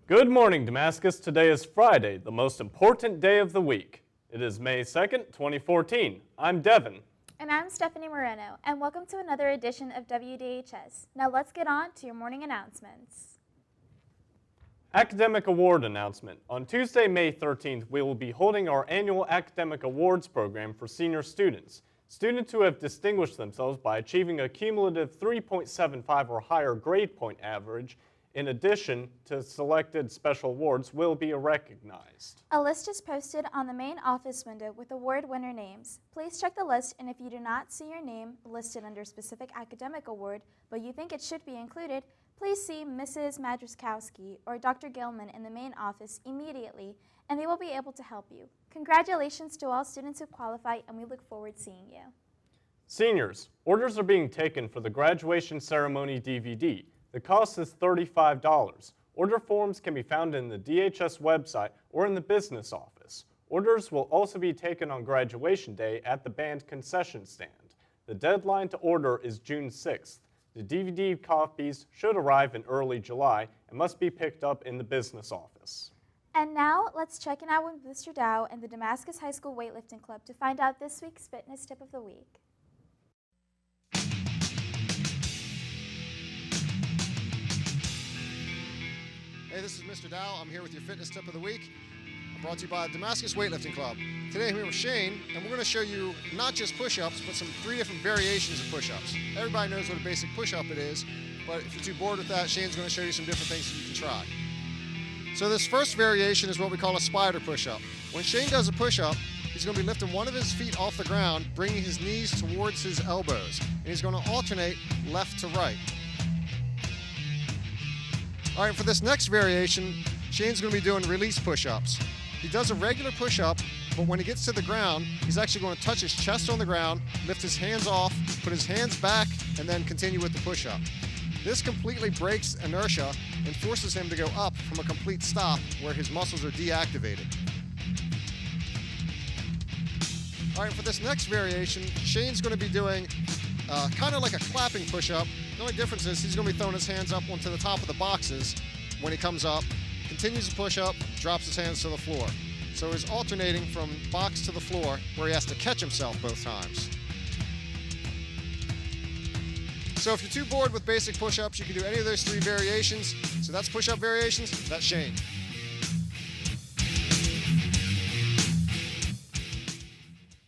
Good morning, Damascus. Today is Friday, the most important day of the week. It is May 2nd, 2014. I'm Devin. And I'm Stephanie Moreno, and welcome to another edition of WDHS. Now let's get on to your morning announcements. Academic Award announcement. On Tuesday, May 13th, we will be holding our annual Academic Awards program for senior students. Students who have distinguished themselves by achieving a cumulative 3.75 or higher grade point average, in addition to selected special awards, will be recognized. A list is posted on the main office window with award winner names. Please check the list, and if you do not see your name listed under a specific academic award, but you think it should be included, please see Mrs. Madruskowski or Dr. Gilman in the main office immediately, and they will be able to help you. Congratulations to all students who qualify, and we look forward to seeing you. Seniors, orders are being taken for the graduation ceremony DVD. The cost is $35. Order forms can be found in the DHS website or in the business office. Orders will also be taken on graduation day at the band concession stand. The deadline to order is June 6th. The DVD copies should arrive in early July and must be picked up in the business office. And now, let's check in out with Mr. Dow and the Damascus High School Weightlifting Club to find out this week's fitness tip of the week. Hey, this is Mr. Dow. I'm here with your fitness tip of the week. I'm brought to you by the Damascus Weightlifting Club. Today I'm here with Shane, and we're going to show you not just push-ups, but three different variations of push-ups. Everybody knows what a basic push-up it is, but if you're too bored with that, Shane's going to show you some different things that you can try. So this first variation is what we call a spider push-up. When Shane does a push-up, he's going to be lifting one of his feet off the ground, bringing his knees towards his elbows, and he's going to alternate left to right. All right, for this next variation, Shane's going to be doing release push-ups. He does a regular push-up, but when he gets to the ground, he's actually going to touch his chest on the ground, lift his hands off, put his hands back, and then continue with the push-up. This completely breaks inertia and forces him to go up from a complete stop where his muscles are deactivated. All right, for this next variation, Shane's going to be doing kind of like a clapping push-up. The only difference is he's going to be throwing his hands up onto the top of the boxes when he comes up, continues to push up, drops his hands to the floor. So he's alternating from box to the floor where he has to catch himself both times. So if you're too bored with basic push-ups, you can do any of those three variations. So that's push-up variations, that's Shane.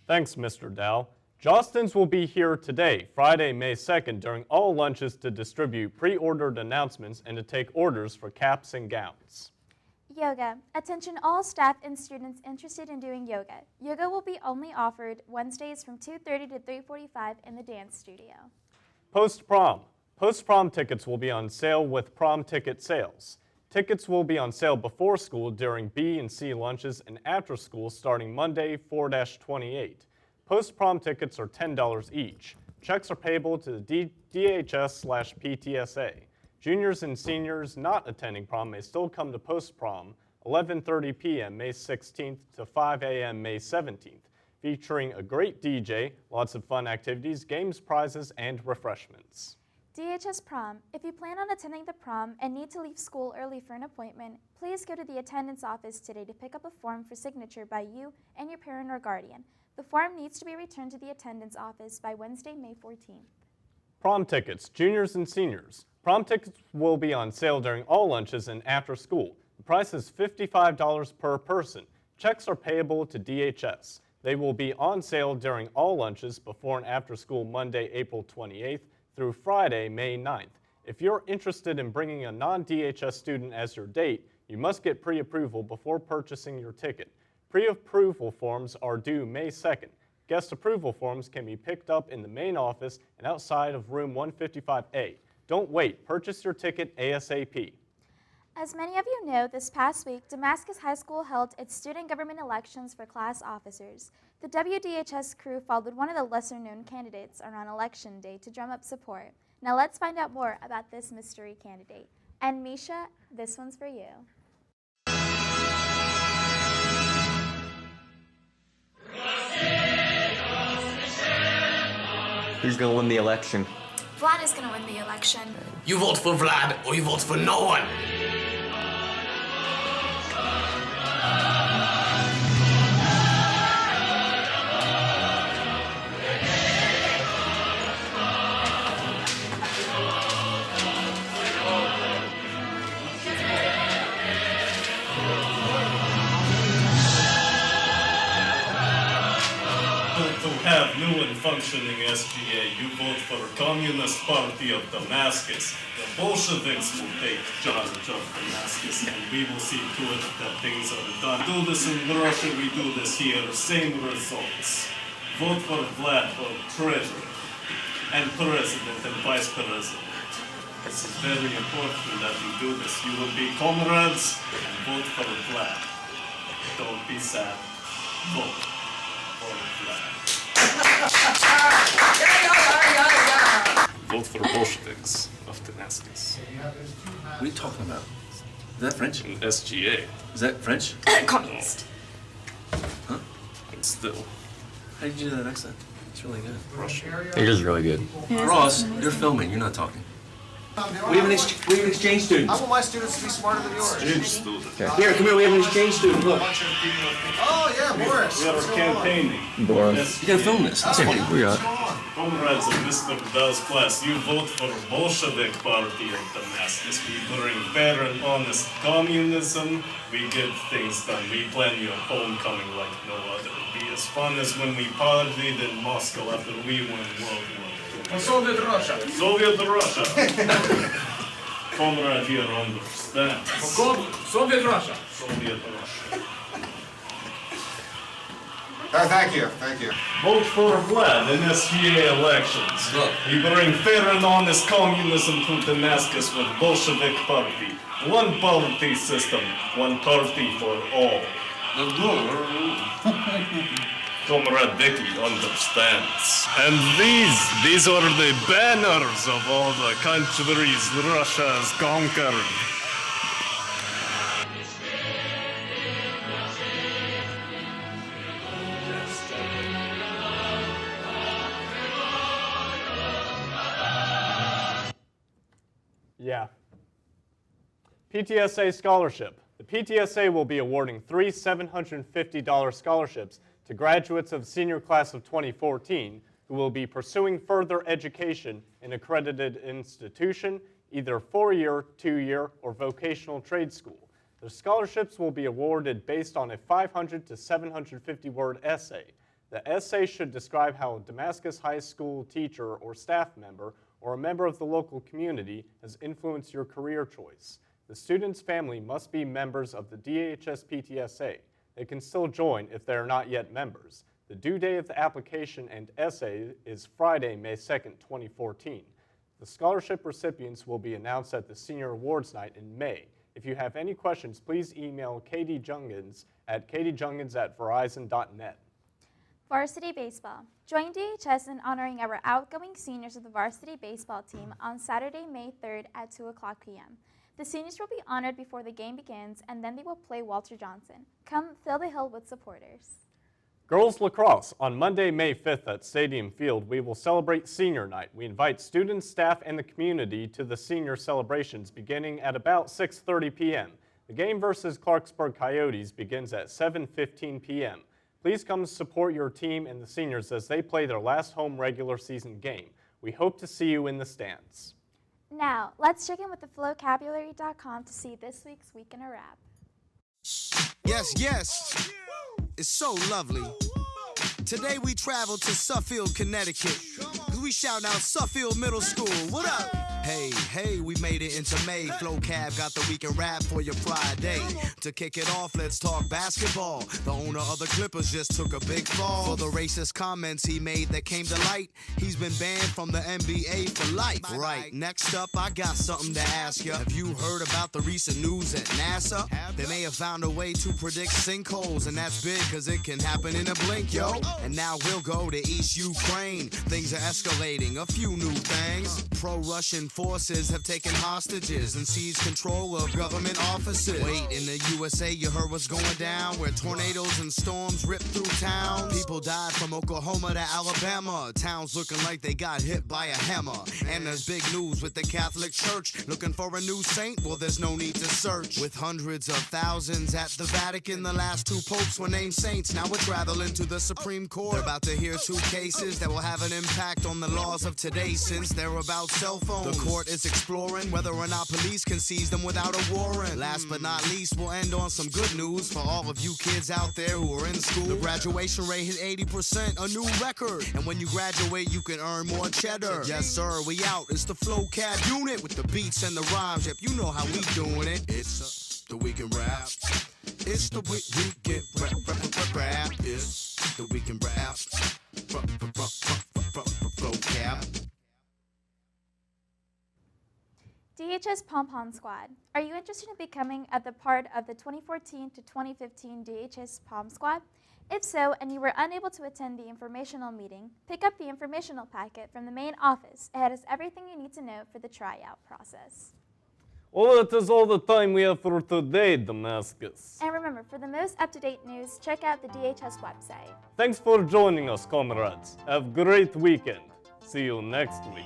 Thanks, Mr. Dow. Jostens will be here today, Friday, May 2nd, during all lunches to distribute pre-ordered announcements and to take orders for caps and gowns. Yoga. Attention all staff and students interested in doing yoga. Yoga will be only offered Wednesdays from 2:30 to 3:45 in the dance studio. Post-prom. Post-prom tickets will be on sale with prom ticket sales. Tickets will be on sale before school during B and C lunches and after school starting Monday 4-28. Post-prom tickets are $10 each. Checks are payable to the DHS/PTSA. Juniors and seniors not attending prom may still come to post-prom, 11:30 p.m. May 16th to 5 a.m. May 17th, featuring a great DJ, lots of fun activities, games, prizes, and refreshments. DHS prom. If you plan on attending the prom and need to leave school early for an appointment, please go to the attendance office today to pick up a form for signature by you and your parent or guardian. The form needs to be returned to the attendance office by Wednesday, May 14th. Prom tickets, juniors and seniors. Prom tickets will be on sale during all lunches and after school. The price is $55 per person. Checks are payable to DHS. They will be on sale during all lunches before and after school Monday, April 28th through Friday, May 9th. If you're interested in bringing a non-DHS student as your date, you must get pre-approval before purchasing your ticket. Pre-approval forms are due May 2nd. Guest approval forms can be picked up in the main office and outside of room 155A. Don't wait. Purchase your ticket ASAP. As many of you know, this past week, Damascus High School held its student government elections for class officers. The WDHS crew followed one of the lesser-known candidates around election day to drum up support. Now let's find out more about this mystery candidate. And Misha, this one's for you. Who's going to win the election? Vlad is going to win the election. You vote for Vlad or you vote for no one. To have new and functioning SGA, you vote for Communist Party of Damascus. The Bolsheviks will take charge of Damascus, and we will see to it that things are done. Do this in Russia, we do this here. Same results. Vote for Vlad for treasurer, and president and vice president. This is very important that we do this. You will be comrades and vote for Vlad. Don't be sad. Vote for Vlad. Vote for Bolsheviks of Damascus. What are you talking about? Is that French? And SGA. Is that French? Communist. Huh? And still How did you do that accent? It's really good. Russian. It is really good. Ross, you're filming. You're not talking. We have an exchange student. I want my students to be smarter than yours. Exchange student. Here, come here. We have an exchange student. Look. Oh, yeah, Boris. We are campaigning. Boris. You gotta film this. That's funny. We got. Comrades of Mr. Vidal's class, you vote for Bolshevik Party of Damascus. We bring fair and honest communism. We get things done. We plan your homecoming like no other. It'll be as fun as when we partied in Moscow after we won World War II. Soviet Russia. Soviet Russia. Comrade here understands. Soviet Russia. Soviet Russia. Thank you. Vote for Vlad in SGA elections. Look. We bring fair and honest communism to Damascus with Bolshevik Party. One party system, one party for all. Comrade Vicky understands. And these are the banners of all the countries Russia has conquered. Yeah. PTSA scholarship. The PTSA will be awarding 3 $750 scholarships to graduates of senior class of 2014 who will be pursuing further education in accredited institution, either 4-year, 2-year, or vocational trade school. The scholarships will be awarded based on a 500 to 750 word essay. The essay should describe how a Damascus High School teacher or staff member or a member of the local community has influenced your career choice. The student's family must be members of the DHS PTSA. They can still join if they are not yet members. The due date of the application and essay is Friday, May 2nd, 2014. The scholarship recipients will be announced at the Senior Awards Night in May. If you have any questions, please email Katie Jungins at katiejungins@verizon.net. Varsity Baseball. Join DHS in honoring our outgoing seniors of the varsity baseball team on Saturday, May 3rd at 2:00 p.m. The seniors will be honored before the game begins, and then they will play Walter Johnson. Come fill the hill with supporters. Girls lacrosse. On Monday, May 5th at Stadium Field, we will celebrate Senior Night. We invite students, staff, and the community to the senior celebrations beginning at about 6:30 p.m. The game versus Clarksburg Coyotes begins at 7:15 p.m. Please come support your team and the seniors as they play their last home regular season game. We hope to see you in the stands. Now, let's check in with theflowcabulary.com to see this week's Week in a Rap. Yes. It's so lovely. Today we travel to Suffield, Connecticut. Cause we shout out Suffield Middle School. What up? Hey, we made it into May. Flow Cab got the Week in Rap for your Friday. To kick it off, let's talk basketball. The owner of the Clippers just took a big fall for the racist comments he made that came to light. He's been banned from the NBA for life. Right, next up, I got something to ask you. Have you heard about the recent news at NASA? They may have found a way to predict sinkholes, and that's big cause it can happen in a blink, yo. And now we'll go to East Ukraine. Things are escalating, a few new things. Pro-Russian forces have taken hostages and seized control of government offices. Wait, in the USA, you heard what's going down? Where tornadoes and storms rip through towns. People died from Oklahoma to Alabama. Towns looking like they got hit by a hammer. And there's big news with the Catholic Church. Looking for a new saint? Well, there's no need to search. With hundreds of thousands at the Vatican, the last 2 popes were named saints. Now we're traveling to the Supreme Court. They're about to hear 2 cases that will have an impact on the laws of today since they're about cell phones. The The court is exploring whether or not police can seize them without a warrant. Last but not least, we'll end on some good news for all of you kids out there who are in school. The graduation rate hit 80%, a new record. And when you graduate, you can earn more cheddar. Yes, sir, we out. It's the Flow Cab unit with the beats and the rhymes. Yep, you know how we doing it. It's the weekend rap. It's the weekend rap. It's the weekend rap. Flow Cab. DHS Pom Pom Squad. Are you interested in becoming a part of the 2014 to 2015 DHS Pom Squad? If so, and you were unable to attend the informational meeting, pick up the informational packet from the main office. It has everything you need to know for the tryout process. Well, that is all the time we have for today, Damascus. And remember, for the most up-to-date news, check out the DHS website. Thanks for joining us, comrades. Have a great weekend. See you next week.